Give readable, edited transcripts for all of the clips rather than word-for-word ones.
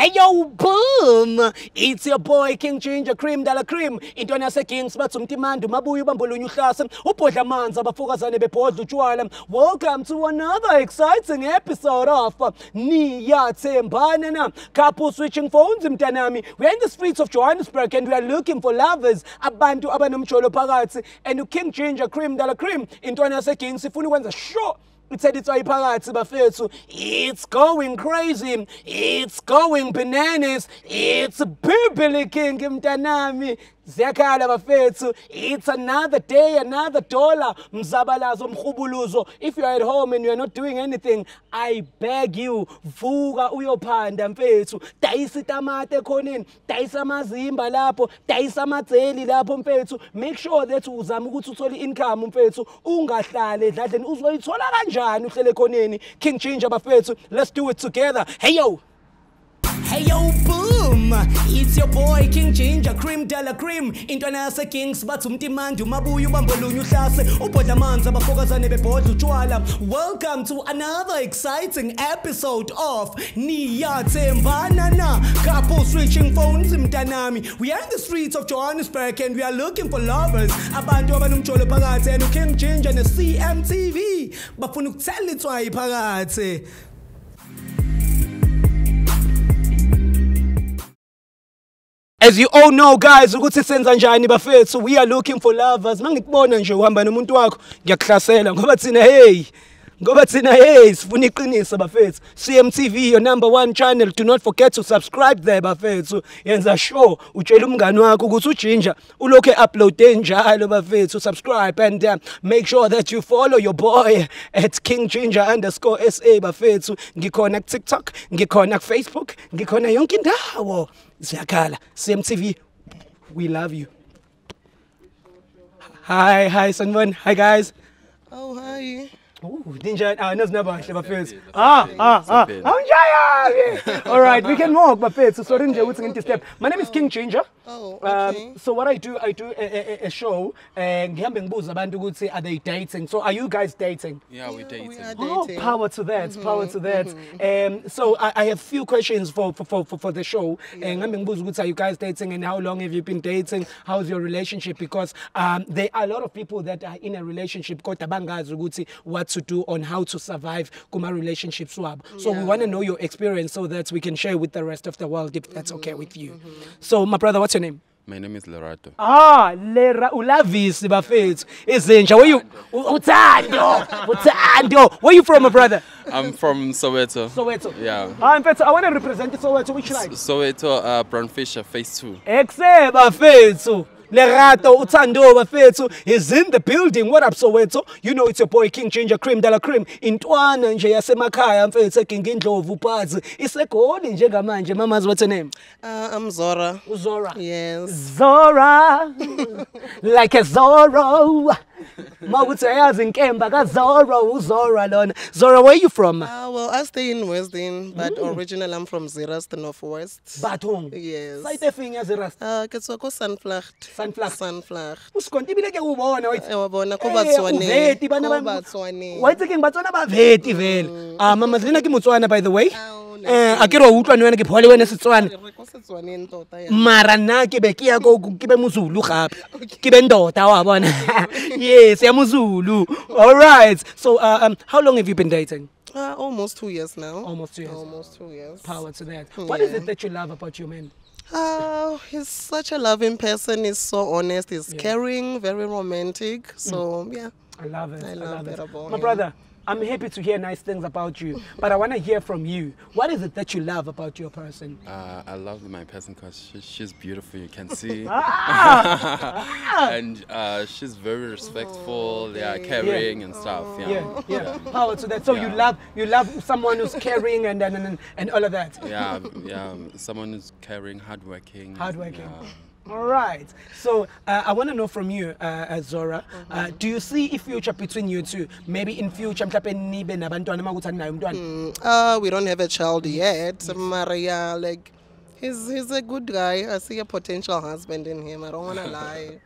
Hey yo, boom! It's your boy King Ginger Cream Dala Cream. Intwana se Kings batsumti mandu mabuyu bambulunyu hlasa. Upodla manzi abafokazane bebhodla utshwala. Welcome to another exciting episode of Niyathembana Na. Couple switching phones mtanami. We are in the streets of Johannesburg and we are looking for lovers. Abantu abanomjolo phakathi and King Ginger Cream Dala Cream. Intwana se Kings ifuna ukwenza sure. It's going crazy. It's going bananas. It's Kimberly King mtanami. It's another day, another dollar. If you are at home and you are not doing anything, I beg you, vuka uyopanda mfethu. Dayisa itamate khoneni, dayisa amazimba lapho, dayisa amadzeli lapho mfethu. Make sure that uzama ukuthi uthole income mfethu. Ungahlale edladleni uzoyithola kanjani uhlele khoneni. King Ginger bafethu, let's do it together. Hey yo. Hey yo, boom! It's your boy King Ginger Cream Dala Cream. Intwana se Kings batsumti mandu mabuyu bambulunyu hlase. Upodla manzi abafokazane bebhodla utshwala. Welcome to another exciting episode of Niyathembana Na. Couple switching phones mtanami. We are in the streets of Johannesburg and we are looking for lovers. Abantu abanomjolo phakathi and King Ginger na CMTV. Bafuna ukuthela itswayi phakathi. As you all know, guys, ukuthi senza njani bafethu, we are looking for lovers. Mangikubona nje uhamba nomuntu wakho ngiyakuhlasela ngoba thina hey sifuna iqiniso bafethu. CMTV, your #1 channel. Do not forget to subscribe there bafethu. Yenza sure utshela umngani wakho ukuthi uJinger ulokho upload njalo bafethu. Subscribe and make sure that you follow your boy at KingGinger_SA bafethu. Ngikhona ku TikTok, ngikhona ku Facebook, ngikhona yonke indawo. Ziyakhala. CMTV, we love you. Hi Sanvan. Hi guys. Oh, hi. Oh, Ninja, no, never first. All right, we can walk, but first, so Ninja, what's going to step? My name is King Ginger. Oh, okay. So what I do a show, and are they dating? So are you guys dating? Yeah, we're dating. We are Oh, dating. power to that, power to that. So I have few questions for the show. And are you guys dating, and how long have you been dating? How's your relationship? Because there are a lot of people that are in a relationship what to do on how to survive kuma relationship swap. So we want to know your experience so that we can share with the rest of the world if that's okay with you. So my brother, what's your name? My name is Lerato. Ulavisi bafethu. Izinja, where you Utando. Where you from, my brother? I'm from Soweto. Soweto. Yeah. In fact, I want to represent Soweto. Which line? Soweto, Brown Fisher, phase 2. Except bafethu. Lerato Utando bafethu is in the building. What up Soweto? You know it's your boy King Ginger Cream Dala Cream. Intwana nje yasemakhaya mfethu Kingindlovu phansi. Isegoli njengamanje. Mama's what's your name? I'm Zora. Zora. Yes. Zora. Like a Zorro. Zora, where are you from? Well, I stay in West End, but originally I'm from Zeerust, the Northwest. Bathong. Yes. Site thing as Zeerust. Ketswako Sunflacht. Sunflacht. Uskonti bile ke ubona wathi. Wabona ko Batswane. Batswane. Why thinking Batswana ba veti vele. Mama Zina ke Motswana by the way. Akere utlwa no wena ke phole wena Setswana. Mara nna ke be ke ya go ke be Mozulu gape. Ke be ndoda wa bona. Yes, ya Mozulu. All right. So how long have you been dating? Almost 2 years now. Almost 2 years. Almost 2 years. Power to that. What is it that you love about your man? He's such a loving person. He's so honest. He's caring, very romantic. So yeah. I love it. I love it about my him. brother, I'm happy to hear nice things about you, but I want to hear from you. What is it that you love about your person? I love my person because she's beautiful, you can see. And she's very respectful, caring and stuff. Yeah. Power to that. So you love someone who's caring and all of that. Yeah, someone who's caring, hardworking. Yeah. All right. So I want to know from you, Zora, do you see a future between you two? Maybe in future, we don't have a child yet. Maria, like, he's a good guy. I see a potential husband in him. I don't want to lie.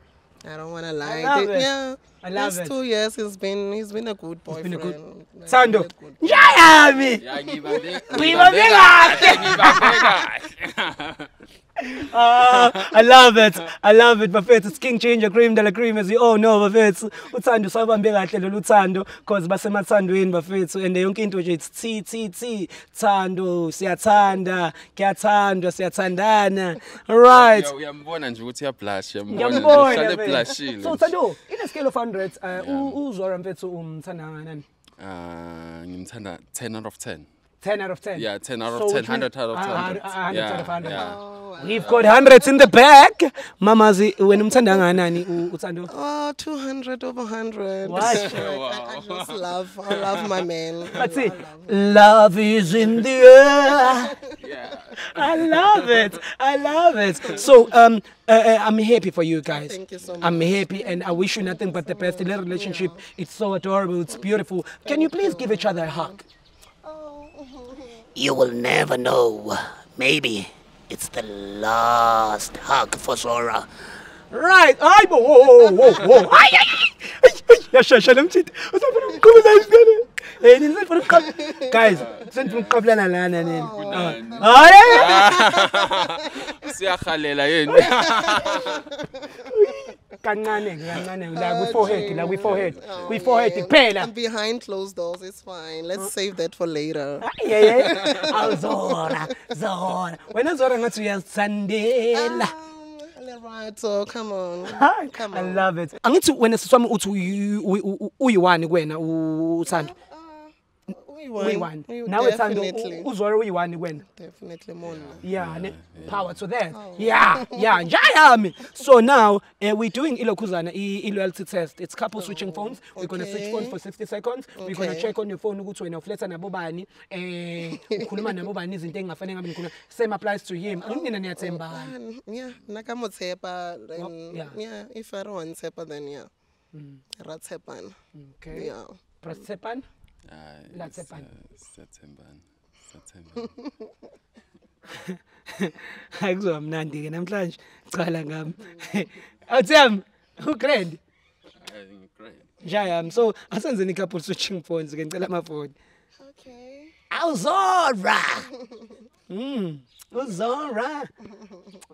I love it. Yeah. I love it. it. 2 years he's been a good boyfriend. He's been a good. Sando. I love it. I love it. Bafethu, it's King Ginger, cream de la cream, as you all know, bafethu. Uthando sabambe kahle lolu thando because basemathandweni bafethu and yonke into nje it's T thando siyathanda kuyathandwa siyathandana. All right. Uyambona nje ukuthi uyablush, Ngiyambona, uhlale man. blushile. So Thando, in a scale of 100, uZora mfethu umthanda kangakanani? Ngimthanda 10 out of 10. 10 out of 10. Yeah, 10 out of So 10, which means 100 out of 10. 100 out of 100. Yeah. We've got hundreds in the back. Mamazi, when umthanda kangakanani uThando? Oh, 200 over 100. What? I just love my man. Let's see. Love is in the air. Yeah. I love it. I love it. So I'm happy for you guys. Thank you so much. I'm happy and I wish you nothing but the best in the relationship. It's so adorable. It's beautiful. Can you please give each other a hug? You will never know. Maybe it's the last hug for Zora. Right. Ay, whoa. Ay. Yasha, let me guys, send me qablana lana nini. Siyakhalela yini. Kancane la we forehead kuphela. I'm behind closed doors. It's fine. Let's save that for later. Yeah. Zora. Wena Zora ngathi uyazithandela. Right, so come on. I love it. Angithi wena siswami uthi uyiwani kuwena uThando. Uyiwani. Nawe Thando uZora uyiwani kuwena. Definitely more. Yeah, power to that. Yeah, njayami. So now we're doing ilokhuzana loyalty test. It's couple switching phones. We're going to switch phones for 60 seconds. We're going to check on your phone ukuthi wena ufletha nabobani ukhuluma nabobani izinto engafanele ngabe nikhuluma. Same applies to him. Anginina Niyathembana. Yeah, nakamotsepa. Yeah, if I don't want tsepa then yeah. Ratsepana. Okay. Yeah. Prasepan? September. Akuzomnandi ke namhlanje. Chala ngami. Awuthembi? Ugrand? Great. Jayam. So asenzeni couple switching phones ke ngicela amafoni. Okay. Awuzora. Uzora.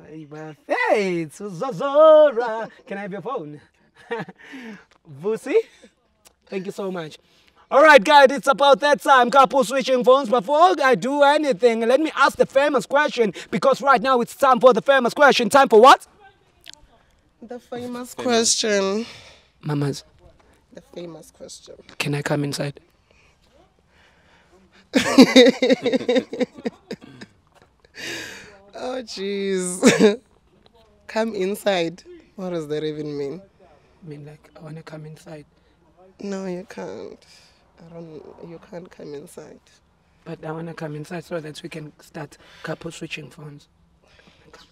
Hey, my face. Uzora. Can I have your phone? Vusi? Thank you so much. All right, guys, it's about that time. Couple switching phones. Before I do anything, let me ask the famous question because right now it's time for the famous question. Time for what? The famous question. Mamas, The famous question. can I come inside? Oh, jeez. Come inside. What does that even mean? I mean, like, I want to come inside. No, you can't. You can't come inside. But I want to come inside so that we can start couple switching phones. Come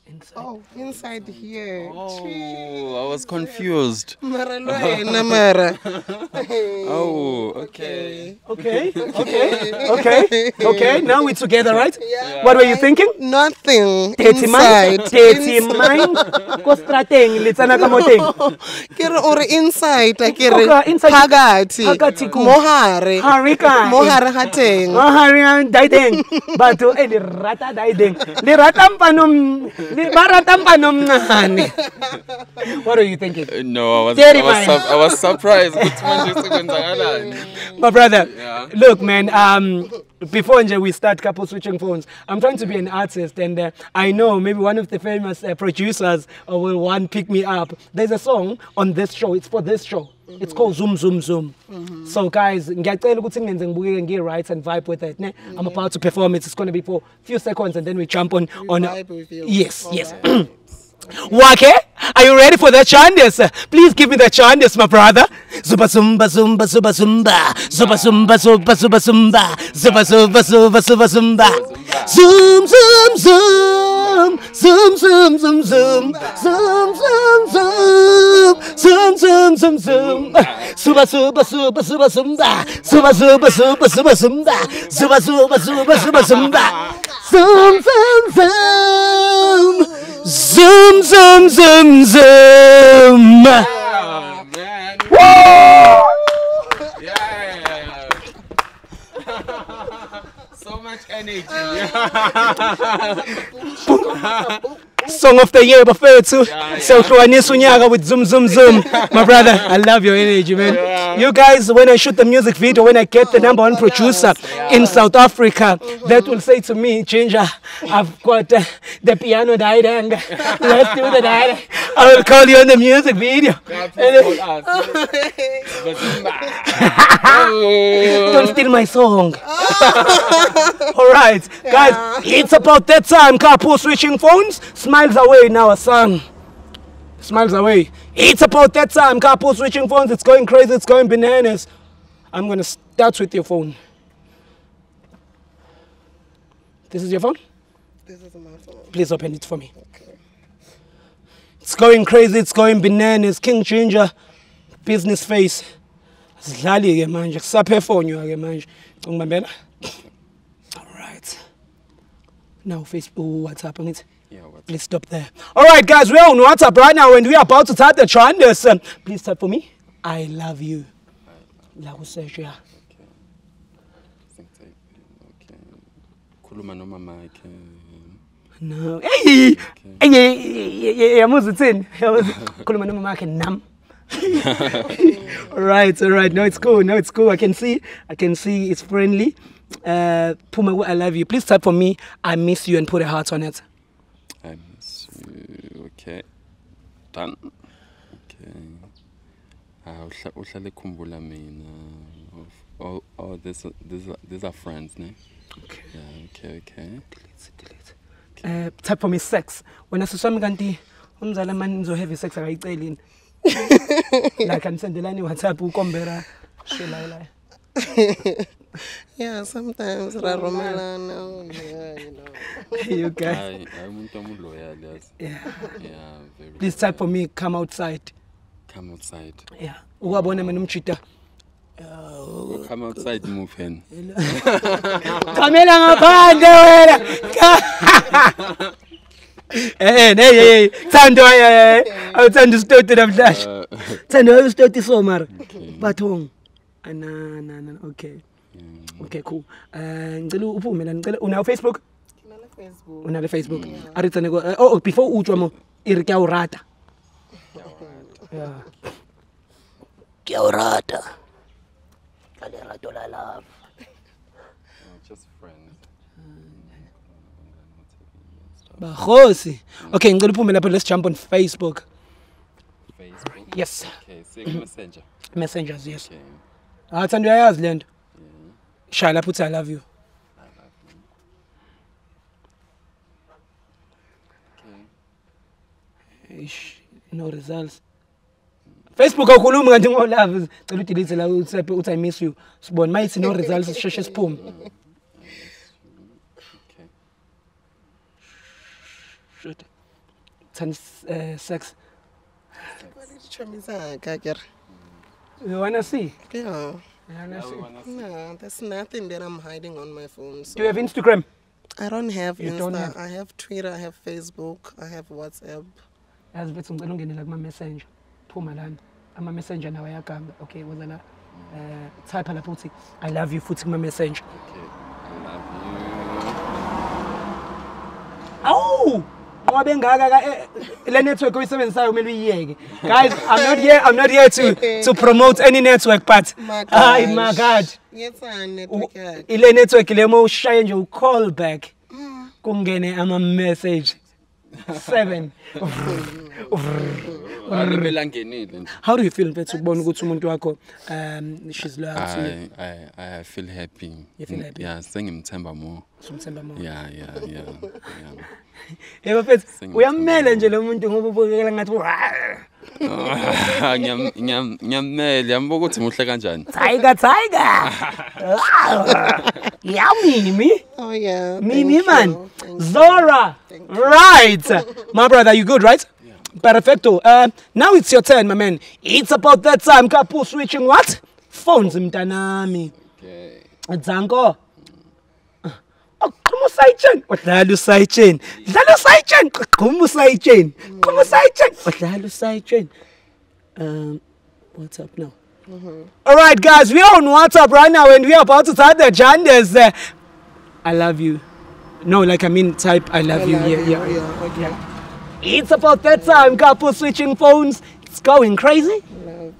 inside. Oh, inside here. Oh, I was confused. Mara lo ena, Mara. Oh, okay. Okay, now we're together, right? Yeah. What were you thinking? Nothing. Dirty mind? Inside. Dirty mind? Ko strateng, litsana ka moteng. Kere or inside, Okay, kere inside. phakathi ku. mohare Harika. mohare ga teng. Hari daideng. Batho li rata daideng. Li rata mpanom ngane. What are you thinking? No, Dirty I was surprised. My brother, Yeah. look, man, before we start couple switching phones, I'm trying to be an artist, and I know maybe one of the famous producers will want pick me up. There's a song on this show. It's for this show. It's called Zoom Zoom Zoom. So guys, ngiyacela ukuthi ningenze ngibukeke ngi-right and vibe with it. Ne? I'm about to perform it. It's going to be for a few seconds, and then we jump on. Vibe with you. Yes, All yes. right. Wake, are you ready for the chandes? Please give me the chandes, my brother. Zuba zumba zumba zuba zumba zuba zumba zuba zuba zumba zuba zuba zuba zuba zumba zoom zoom zoom zoom zoom zoom zoom zoom zoom zoom zoom zoom zoom zuba zuba zuba zuba zumba zuba zuba zuba zuba zumba zuba zuba zuba zuba zumba zoom zoom zoom zoom zoom zoom zoom. Oh, man. Woo! Yeah. So much energy. Song of the year, bafethu. So hlukanisa unyaka with zoom zoom zoom. My brother, I love your energy, man. You guys, when I shoot the music video, when I get the #1 producer in South Africa, that will say to me, Ginger, I've got the piano died and let's do the died. I will call you on the music video. Don't steal my song. All right, guys, it's about that time. Couple switching phones. Smiles away now, son. Smiles away. It's about that time. Couple switching phones. It's going crazy. It's going bananas. I'm going to start with your phone. This is your phone? This is my phone. Please open it for me. Okay. It's going crazy. It's going bananas. King Ginger. Business face. Sidlali ke manje. Kusaphefonywa ke manje. Ngibambela. All right. Now Facebook, WhatsApp, angithi? Yeah, what? Please stop there. All right, guys, we're on WhatsApp right now and we are about to start the trenders. Please type for me. I love you. La kusesh ya. Okay. Think type. Okay. Khuluma noma makhe. No. Hey. Hey, yamuzi thini? Khuluma noma makhe nam. All right. No, it's cool. I can see it's friendly. Puma, I love you. Please type for me. I miss you and put a heart on it. I miss you. Okay. Done. Okay. Uhlale khumbula mina. Oh, these are friends, ne? Okay. Yeah, okay. Delete. Type for me sex. When I saw some kanti umzala man zo heavy sex akayicelini. Like I'm sending WhatsApp ukombera shela. Yeah, sometimes Raromelano, yeah, you know. You guys. I'm loyal, yes. Yeah. Yeah, very. Please type for me. Come outside. Come outside. Yeah. Uwabona mina umchita. Come outside, move in. Kamela ngaphandle wena. Hey. Thando awuthanda usitoti namhlanje. Thando usitoti so mara. Bathong. Na. Okay. Okay, cool. Ngicela uphume la ngicela una Facebook? Facebook. Una Facebook. Aritsane go oh before utshwa mo iri kya urata. Yeah. Kya urata. Kale rato la love. Just friends. Bakhosi. Okay, ngicela uphume lapha, let's jump on Facebook. Facebook? Yes. Okay, say messenger. Messengers, yes. Okay. Thando uyayazi lento. Shaya lapho uthi I love you. I love you. Okay. Ish, no results. Facebook awukhulumi kanti ngolove. Cela udelete la uthi I miss you. Sibone mayithi no results sisheshe siphume. Okay. Shit. Turn sex. You wanna see? Yeah. You wanna see? No, there's nothing that I'm hiding on my phone. So Do you have Instagram? I don't have You Insta. don't have- I have Twitter. I have Facebook. I have WhatsApp. Yazi bethu ngicela ungene la kuma messenger. Phuma lana. Ama messenger nawe ayaganga. Okay, waza la. Type lapho uthi I love you futhi kuma messenger. Okay. I love Awu! Ngoba engaka le network oyisebenzisayo kumele uyiyeke. Guys, I'm not here to promote any network, but My my God. Yes, I network. Ile network le mo ushaye nje u-call back. Kungene ama message. 7. you. How do you feel bethu ukubona ukuthi umuntu wakho she's loyal to you? I feel happy. You feel happy? Yeah, sengimthemba more. Sumthemba mo. Yeah. Yebo mfethu uyamela nje lo muntu ngoba ubukela ngathi Ngiyamele, yambo ukuthi muhle kanjani. Tiger. Yeah, Mimi. Oh yeah. Mimi thank man. you, thank you. Zora. Right. My brother, you good, right? Yeah. Perfecto. Now it's your turn, my man. It's about that time. Couple switching what? Phones mntanami. Okay. Zanko. Come usayitsheni. Udlala usayitsheni. Dlala usayitsheni. Come usayitsheni. Come usayitsheni. Udlala usayitsheni. What's up now? All right, guys, we're on WhatsApp right now and we're about to start the genders. I love you. No, like I mean type I love you. Yeah. Okay. It's about that time, couple switching phones. It's going crazy.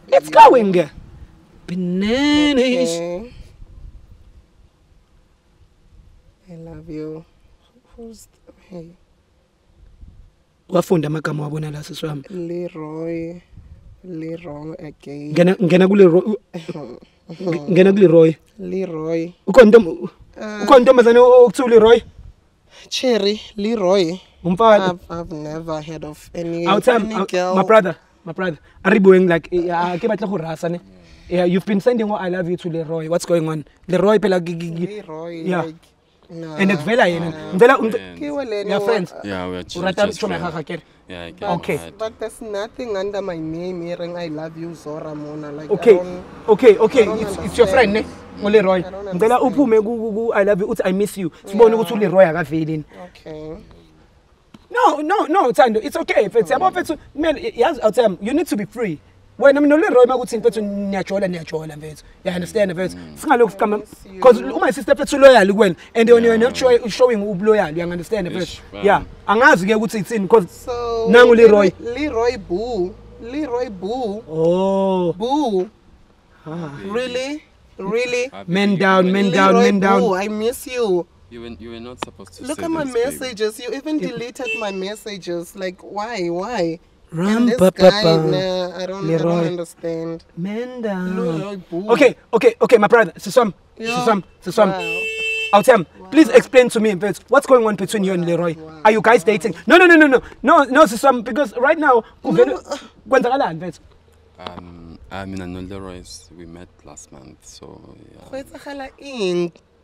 It's going bananas. Okay. I love you. Who's hey? Wafunda amagama wabona la sisi wami. Leroy again. Ngena kule Roy. Ngena kule Roy. Leroy. Ukhona ntombazane okuthiwa Leroy? Cherry, Leroy. Umfana. I've never heard of any girl. My brother. Aribueng like ke batla go rasa ne. Yeah, you've been sending I love you to Leroy. What's going on? Leroy pela Leroy. Yeah. Like, no. And it's vela yena. Your friends. Yeah, we're just friends. Yeah, okay. But there's nothing under my name hearing I love you Zora Mona like okay. It's your friend ne? Leroy. Ngicela uphume ku I love you uthi I miss you. Sibone ukuthi uLeroy akaveli. Okay. No, Tando, it's okay. If it's about it, man, I'll tell him, you need to be free. When I'm not Leroy, I would think that natural, you understand? Because my sister is loyal, when and when you're not showing who loyal, you understand? Yeah, I'm asking what it's in because now Leroy Boo. Oh, Boo. Really? Men down. Boo, I miss you. You were not supposed to look say at my this, messages. Baby. You even deleted my messages. Like, why? And this guy, nah, I don't understand. Men down. Leroy, boo. Okay, my brother. Sisam. Wow. I'll tell him. Please explain to me what's going on between you and Leroy. Wow. Are you guys dating? No, Sisam. Because right now, I mean, I know Leroy. We met last month, so yeah.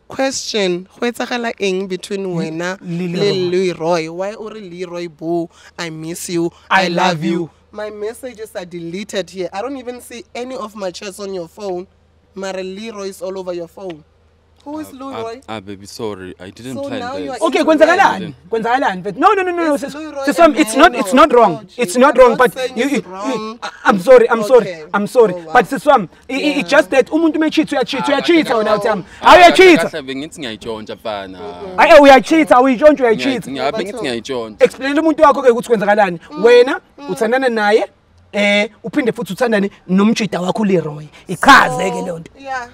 Question. Between wena Leroy. Why or Leroy boo? I miss you. I love you. My messages are deleted here. I don't even see any of my chats on your phone. Mara Leroy is all over your phone. Who is Leroy? Baby, sorry. I didn't so plan this. Okay, kwenzakalani? No. It's not wrong. It's not wrong, but I'm sorry. Wow. But Siswam, it's just that umuntu mecheat uyacheat wena utham. Uyacheat. Ngithi ngiyayitshontsha mfana. Uyacheat, uyacheat. Ngithi ngiyayitshontsha. Explain umuntu wakho ke ukuthi kwenzakalani. Wena uthandana naye uphinde futhi uthandane nomchita wakho Leroy. Ichaze ke lonto.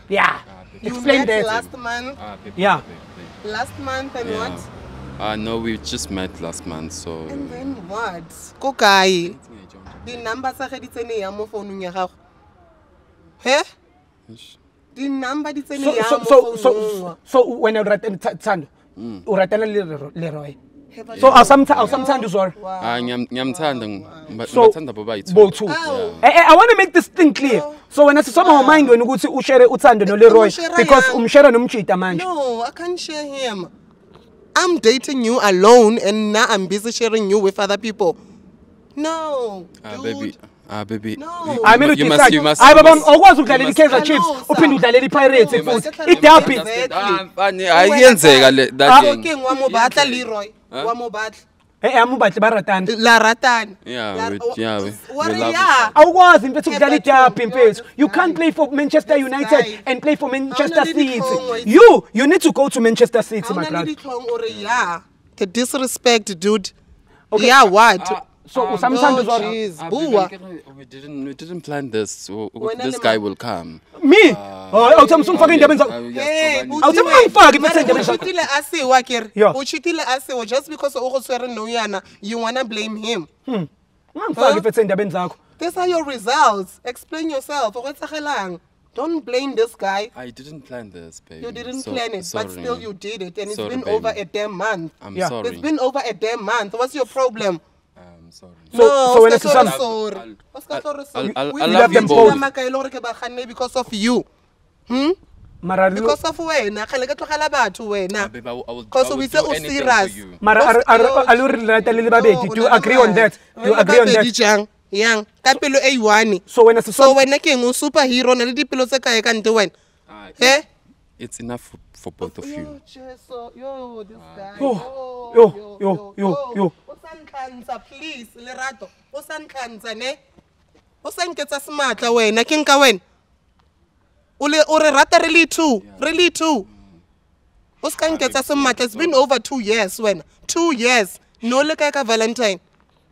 Yeah. Explain that. Last month. Yeah. Last month and what? No, we just met last month, so. And then what? Kokai. The number sa ge di tsene ya mo phone ya gago. He? The number di tsene ya mo phone. So when you ratana Tsando, Leroy. So I'll sometimes do sorry. Ngiyamthanda bathanda bobayithu. Both. I want to make this thing clear. So when I say somehow mind when ukuthi ushare uthando no Leroy because umshare nomchita manje. No, I can't share him. I'm dating you alone and now I'm busy sharing you with other people. No. Baby. No. I mean you must. Awukwazi ukudlalela iKaizer Chiefs uphinde udlalela iPirates futhi. Idabi. Ayenzeka le that thing. Okay, wamobatla Leroy. Wamobatla. Amubahle baratana. La ratana. Yeah, we love awukwazi mfethu ukudlala idabi mfethu. You can't play for Manchester United and play for Manchester City. You need to go to Manchester City, my brother. The disrespect, dude. Okay. Yeah, what? So sometimes we didn't plan this. This guy will come. Me? Awuthi fucking indaba zakho. Awuthi mangifake bese indaba zakho. Uchitile asiwa kere. Uchitile asiwa just because ukhoswere noyana you wanna blame him. Mangifake bese indaba zakho. These are your results. Explain yourself. Don't blame this guy. I didn't plan this, baby. You didn't plan it, but still you did it, and it's been baby. over a damn month. I'm sorry. It's been over a damn month. What's your problem? I'm sorry. So when it's sorry. I love them both. Because of you. Because of wena. Because we say serious. Do you agree on that? Do you agree on that? Yang kapelo A1. So when ke ngu superhero na le dipelo tse kae ka nte wena. It's enough for both of you. Yo, this guy. Yo. Osankhanza please Lerato. Osankhanza ne. Osanketsa smart wena ke nka wena. O re rata really too. Osanketsa smart. It's been over 2 years wena. 2 years. No le ka Valentine.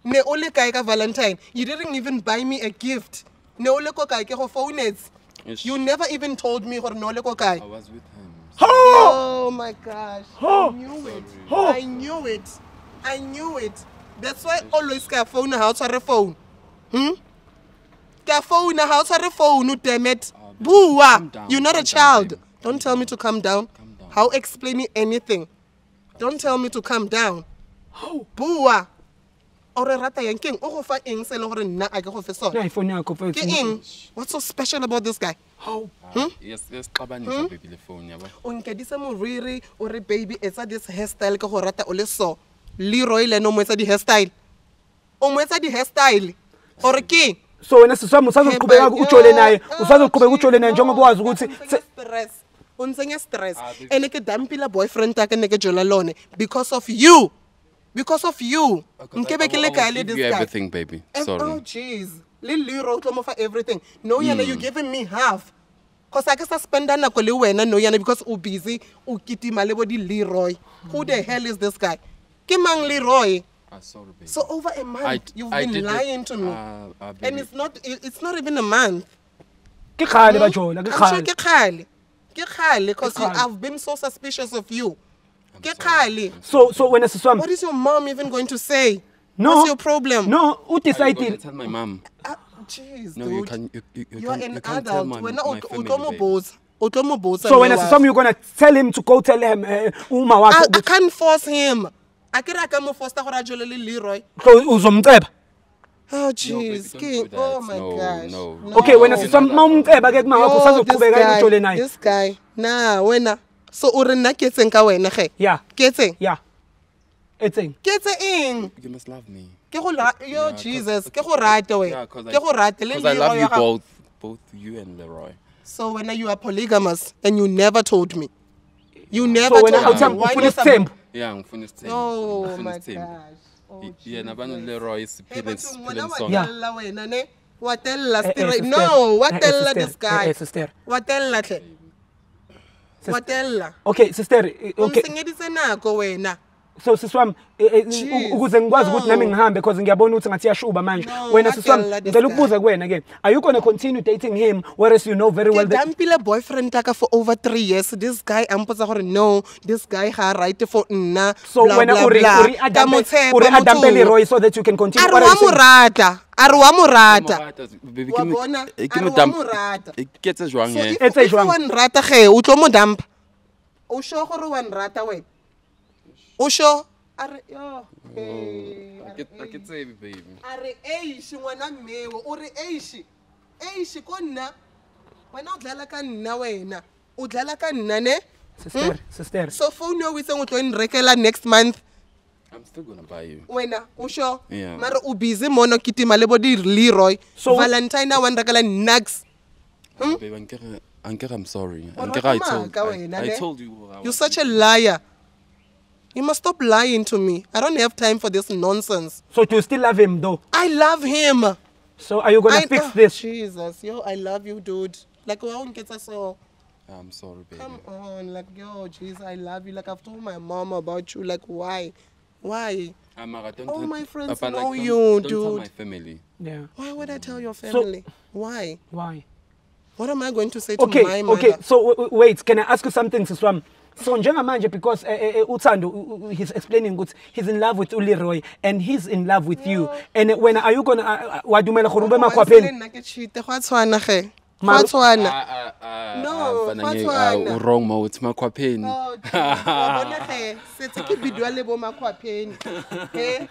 Ne ole kae ka Valentine. You didn't even buy me a gift. Ne ole ko kae ke go phone it. You never even told me gore ne ole ko kae. I was with him. Oh my gosh. I knew it. I knew it. I knew it. That's why always ka phone how to phone. Ka phone how to phone, damn it. Bua, you're not a child. Don't tell me to calm down. How explain me anything? Don't tell me to calm down. Bua. Ore rata yang king o go fa eng se le gore nna a ke go fe sona. Na iPhone yakho Ke eng? What's so special about this guy? Yes, xabanisa baby le phone yabo. O nkadisa moriri o re baby etsa this hairstyle ke go rata o le so. Leroy le no mo etsa di hairstyle. O mo etsa di hairstyle. Ore ke so wena siswami usazoqhubeka ujole naye usazoqhubeka ujole naye njengoba wazi ukuthi stress. Unsenya stress. Ene ke dampila boyfriend ta ke ne ke jola lone because of you. Because of you. Nkebe ke le kae le this guy. Everything, baby. Sorry. Oh jeez. Leroy tlo mo for everything. No yana you giving me half. Cause I can spend na ko le wena no yana because u busy u kitima le body Leroy. Who the hell is this guy? Ke mang Leroy? Sorry, baby. So over a month you've been lying to me. And it's not even a month. ke khale ba jola ke I'm sure khale ke khale. Ke khale because I've been so suspicious of you. Ke khale. so wena siswami What is your mom even going to say? no What's your problem? no I'm udecide going to tell my mom. Jeez, No, dude. you can. You are an adult. When my family, baby. so wena siswami you're gonna tell him to go tell him uma I wakhe can't force him. I can't mo force gore a jole le Leroy. uzomceba Oh baby, jeez, don't King. do that. Oh my No, gosh. no. okay wena siswami mawumceba ke kuma wakho usazoqhubeka ujole naye This guy. Nah, wena. So o re nna ke tseng ka wena ge? yeah Ke tseng? yeah etseng Ke tseng? You must love me. Ke go yo Jesus, ke go rate we. Yeah, Ke go rate le because I love Leroy you ya gago. both you and Leroy. So when you are polygamous and you never told me. You never so wena told me. awuthamba Why ufuna not isithembu Yeah, ngifuna isithembu. Oh Ngifuna my isithembu. gosh. Oh, Yeah, nabano Leroy Hey, siphile but siphile wena song. Yeah. watella wena ne? Watella Eh, straight. sister. No, Eh, watella sister. this guy. Sister. Watella hle. Watella. okay sister okay Umsengedise nako wena. so siswami Jeez, ukuze ngikwazi ukuthi nami no. ngihambe because ngiyabona ukuthi ngathi yashuba manje No, wena I siswami tell her this ngicela guy. ukubuza kuwena ke are you going to continue dating him whereas you know very well Ke that dampile boyfriend taka for over 3 years. This guy ampotsa gore no, this guy ha right for nna. so blah, wena blah, uri blah. uri Ka adampe motshepa uri motho. adampe Leroy so that you can continue Are what wa are you saying? morata. Are wa morata. Baby, Wa bona? give Are me wa dump. morata. It gets us wrong So here. Etse if jwang? wa nrata ge o tlo mo dampa. O sho gore wa nrata wena. O sho are yo. I can say it, baby. Are eishi ngwana mmeo o re eishi ko nna wena o dlala ka nna wena o dlala ka nna ne sister so phone yo witseng o tlo nrekela next month I'm still gonna buy you. wena o sho Yeah. mara o busy mono kitima le body Leroy So- Valentine na wan rekela next Baby, I'm sorry. Wa Ankere, rata wena, I ne? told you. I You're was such a liar. You must stop lying to me. I don't have time for this nonsense. so do you still love him though I love him. so are you going to fix this Jesus, yo, I love you, dude. Like, why won't get us so? I'm sorry, baby. Come on, like, yo, jeez, I love you. Like, I've told my mom about you. Like, why? Why? Amara, don't All do- my friends Papa, know don't- you, don't tell dude. my family. yeah Why would I tell your family? Why? why What am I going to say to okay my mother? okay so wait can I ask you something siswami so njengamanje because uThando he's explaining ukuthi he's in love with Leroy and he's in love with you and when are you going to wadumela gore ube makhwapheni Nna ke cheat, go a tshwana ge. Go Mara- a tshwana. No, Fatwana. wrong mo. It's my quapeni. Oh, jeez, wa bona ge, setse ke bidwa le bo makhwapheni. He?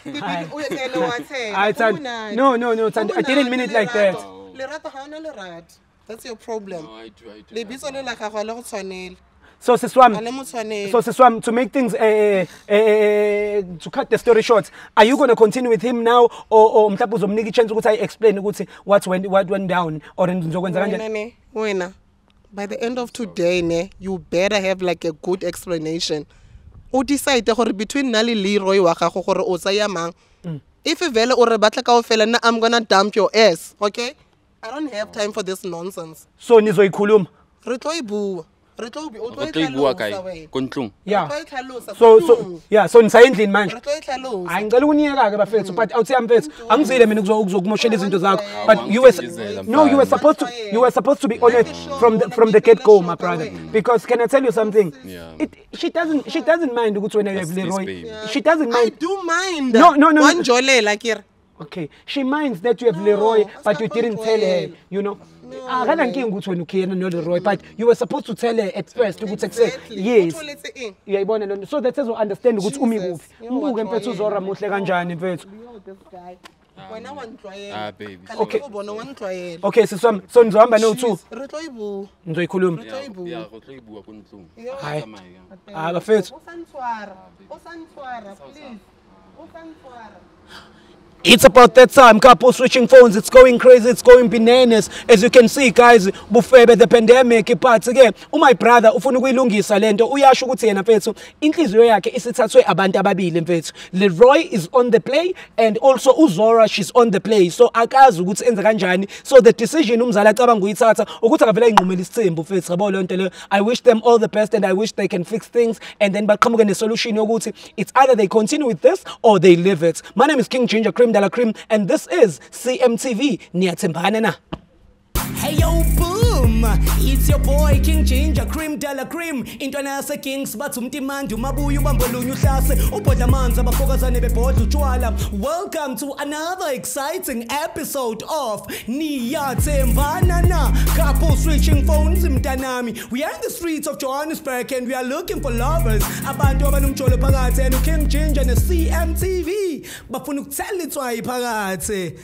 Ke bidwa o ene wa tshela. I Go thought monate. no Go Thando I didn't mean it like that monate. Lerato ha ona lerato. That's your problem. No, I do. Lebitso le la gago ha le go tshwanela. so siswami Ha le mo tshwanela. So Siswam, to make things to cut the story short, are you going to continue with him now or mhlawumbe uzomnika ichance ukuthi I explain ukuthi what went down or ngizokwenza kanjani? Wena ne, wena. By the end of today ne, you better have like a good explanation. O decide gore between nna le Leroy wa gago gore o tsaya mang. If vele o re batla ka ofela nna I'm going to dump your ass, okay? I don't have time for this nonsense. So nizoyikhuluma. Re tlo e bua. Re tlo be o tlo Re tlo e bua kae? Ko ntlong? Yeah. Re tlo e tlhalosa So ko yeah, so nisayendlini manje. Re tlo e tlhalosa. Hayi ngicela ukuniyeka ke bafethu but awuthi mfethu angizile mina ukuzokumoshela izinto zakho but you were supposed to be honest from the get go my brother because can I tell you something she doesn't mind ukuthi wena you have Leroy she doesn't mind. I do mind. No Wanjolela kira. okay she minds that you have Leroy but you didn't tell her you know akala nkingi ukuthi wena ukhiyena no Leroy but you were supposed to tell her at first ukuthi yes uyayibona lento so that ezo understand ukuthi umi kuphi umbuke mfethu uzora muhle kanjani mfethu wena wanjwayela baby okay ubona wanjwayela okay siswami so nizohamba no2 re tlo ibu nizoyikhuluma yeah go tlo e bua ko ntlong hayi bafethu usantswara please usantswara. It's about that time, couple switching phones, it's going crazy, it's going bananas. As you can see guys, bufebe the pandemic but again, my brother ufuna ukuyilungisa lento uyasho ukuthi yena mfethu inhliziyo yakhe isithathwe abantu ababili mfethu. Leroy is on the play and also uZora she's on the play. So akazi ukuthi enze kanjani. So the decision umzala acabanga uyithatha ukuthi akavela inqumela isithembu mfethu. Yabo lento le. I wish them all the best and I wish they can fix things and then baqhamuke ne solution yokuthi it's either they continue with this or they leave it. My name is King Ginger Cream Dala Cream and this is CMTV Niyathembana Na. Hey yo boom, it's your boy King Ginger Cream Dala Cream. Intwana yase Kings bathi umtimandi umabuya ubambolunya uhlase ubhodla amanzi abafokazane bebhodla utshwala. Welcome to another exciting episode of Niyathembana Na. Couple switching phones mntanami. We are in the streets of Johannesburg and we are looking for lovers. Abantu abanomjolo phakathi and King Ginger ne CMTV bafuna ukuthela itswayi phakathi.